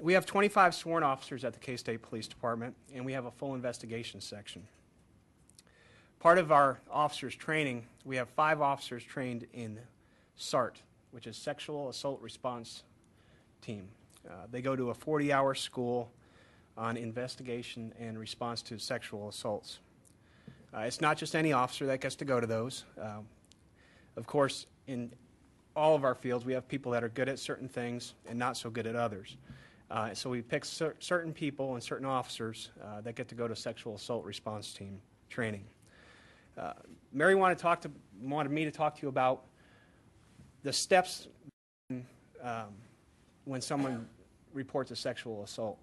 We have 25 sworn officers at the K-State Police Department, and we have a full investigation section. Part of our officers' training, we have 5 officers trained in SART, which is Sexual Assault Response Team. They go to a 40-hour school on investigation and response to sexual assaults. It's not just any officer that gets to go to those. Of course, in all of our fields, we have people that are good at certain things and not so good at others. So we pick certain people and certain officers that get to go to Sexual Assault Response Team training. Mary wanted me to talk to you about the steps when someone reports a sexual assault.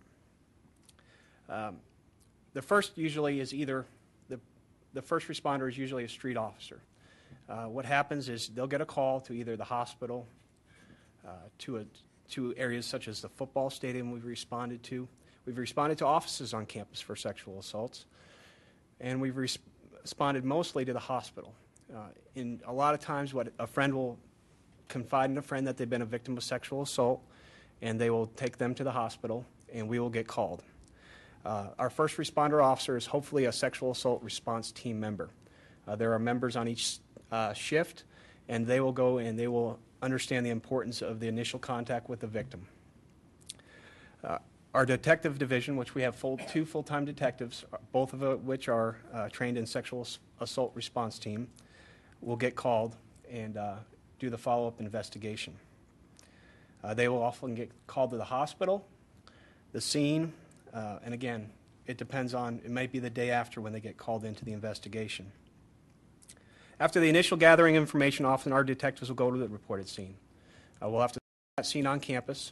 The first usually is either the first responder is usually a street officer. What happens is they'll get a call to either the hospital, to areas such as the football stadium we've responded to. We've responded to offices on campus for sexual assaults, and we've responded mostly to the hospital. In a lot of times, what a friend will confide in a friend that they've been a victim of sexual assault, and they will take them to the hospital, and we will get called. Our first responder officer is hopefully a sexual assault response team member. There are members on each shift, and they will go and they will understand the importance of the initial contact with the victim. Our detective division, which we have 2 full-time detectives, both of which are trained in sexual assault response team, will get called and do the follow-up investigation. They will often get called to the hospital, the scene, and again, it depends on, it might be the day after when they get called into the investigation. After the initial gathering information, often our detectives will go to the reported scene. We'll have to see that scene on campus.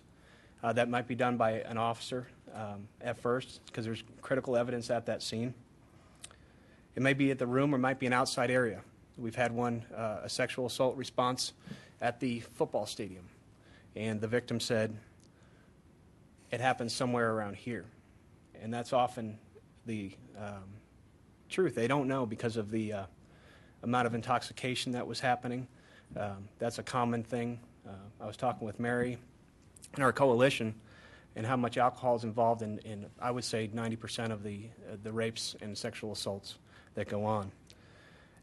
That might be done by an officer at first because there's critical evidence at that scene. It may be at the room or might be an outside area. We've had a sexual assault response at the football stadium, and the victim said it happened somewhere around here. And that's often the truth. They don't know because of the amount of intoxication that was happening. That's a common thing. I was talking with Mary in our coalition and how much alcohol is involved in I would say 90% of the rapes and sexual assaults that go on.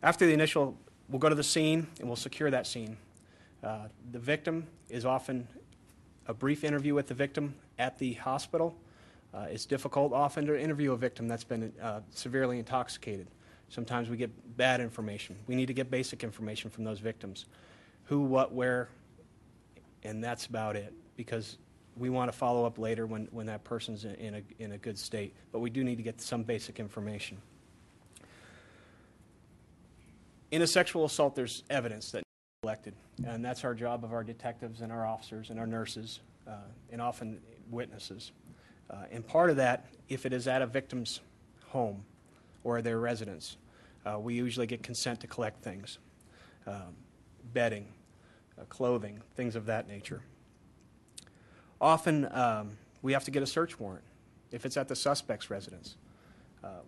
After the initial, we'll go to the scene and we'll secure that scene. The victim is often a brief interview with the victim at the hospital. It's difficult often to interview a victim that's been severely intoxicated. Sometimes we get bad information. We need to get basic information from those victims. Who, what, where, and that's about it, because we want to follow up later when that person's in a good state. But we do need to get some basic information. In a sexual assault, there's evidence that needs to be collected, and that's our job of our detectives and our officers and our nurses, and often witnesses. And part of that, if it is at a victim's home or their residence, we usually get consent to collect things, bedding, clothing, things of that nature. Often we have to get a search warrant if it's at the suspect's residence.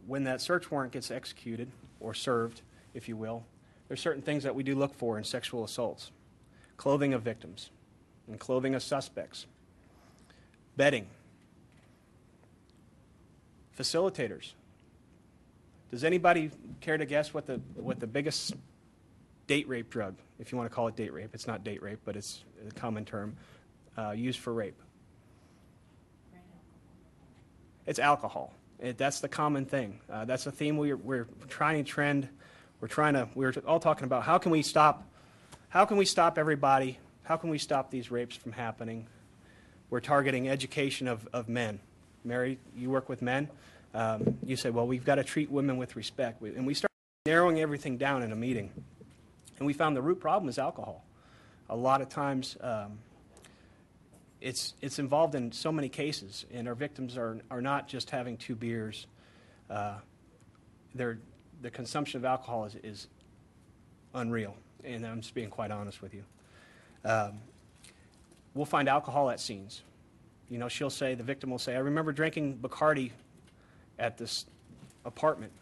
When that search warrant gets executed or served, if you will, there's certain things that we do look for in sexual assaults. Clothing of victims and clothing of suspects, bedding, facilitators. Does anybody care to guess what the biggest date rape drug, if you want to call it date rape, it's not date rape, but it's a common term, used for rape? It's alcohol. That's the common thing. That's a theme we're trying to trend. We're all talking about how can we stop everybody? How can we stop these rapes from happening? We're targeting education of men. Mary, you work with men. You say, well, we've got to treat women with respect. And we start narrowing everything down in a meeting. And we found the root problem is alcohol. A lot of times it's involved in so many cases, and our victims are not just having 2 beers. The consumption of alcohol is unreal, and I'm just being quite honest with you. We'll find alcohol at scenes. You know, the victim will say, I remember drinking Bacardi at this apartment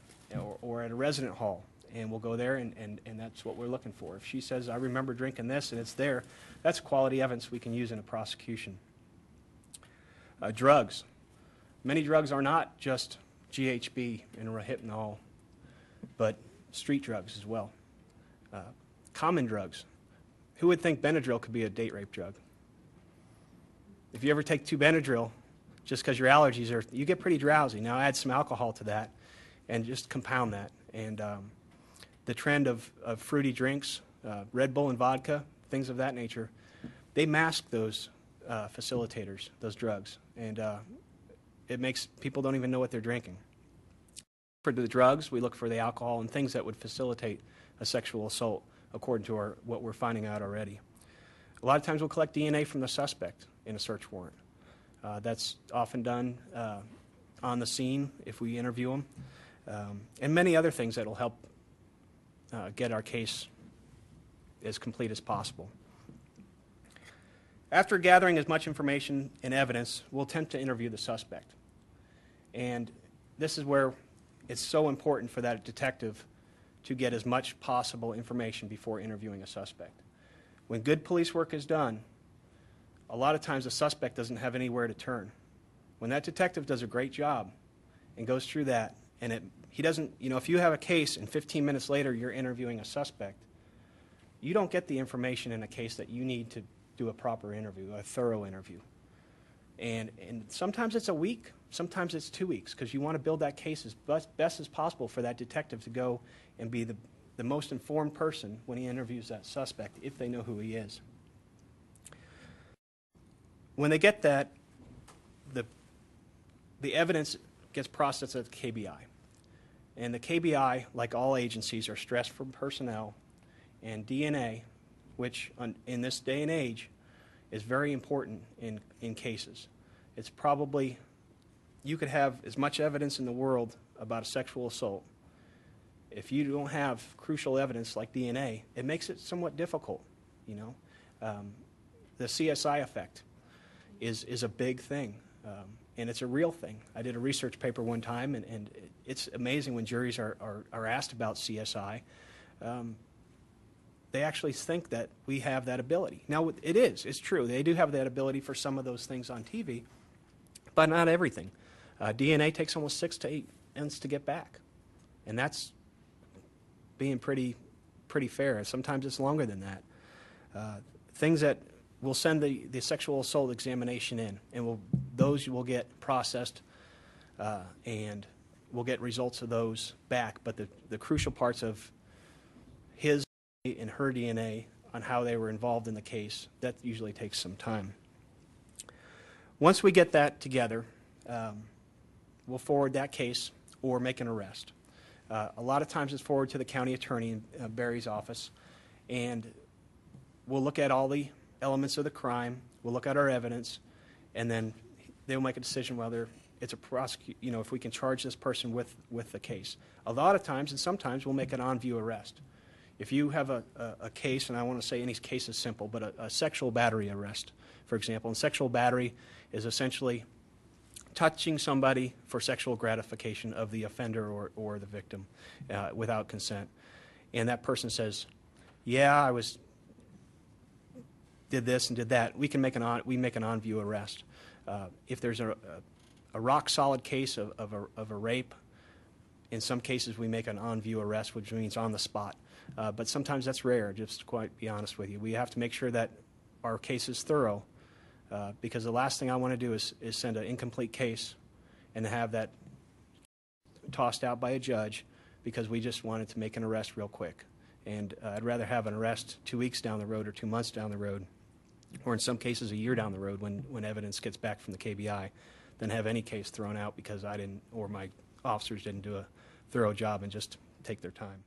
or at a resident hall, and we'll go there, and that's what we're looking for. If she says, I remember drinking this, and it's there, that's quality evidence we can use in a prosecution. Drugs. Many drugs are not just GHB and Rohypnol, but street drugs as well. Common drugs. Who would think Benadryl could be a date rape drug? If you ever take 2 Benadryl, just because your allergies are, you get pretty drowsy. Now add some alcohol to that and just compound that. And the trend of fruity drinks, Red Bull and vodka, things of that nature, they mask those facilitators, those drugs. And it makes people don't even know what they're drinking. For the drugs, we look for the alcohol and things that would facilitate a sexual assault, according to what we're finding out already. A lot of times we'll collect DNA from the suspect in a search warrant. That's often done on the scene if we interview them, and many other things that will help get our case as complete as possible. After gathering as much information and evidence, we'll attempt to interview the suspect. And this is where it's so important for that detective to get as much possible information before interviewing a suspect. When good police work is done, a lot of times the suspect doesn't have anywhere to turn. When that detective does a great job and goes through that, and he doesn't, if you have a case and 15 minutes later you're interviewing a suspect, you don't get the information in a case that you need to do a proper interview, a thorough interview. And sometimes it's a week, sometimes it's 2 weeks, because you want to build that case as best as possible for that detective to go and be the most informed person when he interviews that suspect, if they know who he is. When they get that, the evidence gets processed at the KBI. And the KBI, like all agencies, are stressed for personnel, and DNA, which in this day and age is very important in cases. It's probably, you could have as much evidence in the world about a sexual assault. If you don't have crucial evidence like DNA, it makes it somewhat difficult, The CSI effect is a big thing, and it's a real thing. I did a research paper one time, and it's amazing when juries are asked about CSI. They actually think that we have that ability. Now, it's true. They do have that ability for some of those things on TV, but not everything. DNA takes almost 6 to 8 months to get back, and that's being pretty fair. Sometimes it's longer than that. Things that we'll send the sexual assault examination in, and those will get processed, and we'll get results of those back. But the crucial parts of his and her DNA on how they were involved in the case, that usually takes some time. Once we get that together, we'll forward that case or make an arrest. A lot of times it's forwarded to the county attorney in Barry's office, and we'll look at all the elements of the crime, we'll look at our evidence, and then they'll make a decision whether it's a if we can charge this person with the case. A lot of times, and sometimes, we'll make an on-view arrest. If you have a case, and I want to say any case is simple, but a sexual battery arrest, for example, and sexual battery is essentially touching somebody for sexual gratification of the offender or the victim without consent. And that person says, yeah, did this and did that. We make an on-view arrest. If there's a rock-solid case of a rape, in some cases we make an on-view arrest, which means on the spot. But sometimes that's rare, just to quite be honest with you. We have to make sure that our case is thorough, because the last thing I want to do is send an incomplete case and have that tossed out by a judge because we just wanted to make an arrest real quick. And I'd rather have an arrest 2 weeks down the road or 2 months down the road, or in some cases a year down the road when evidence gets back from the KBI, than have any case thrown out because I didn't, or my officers didn't do a thorough job and just take their time.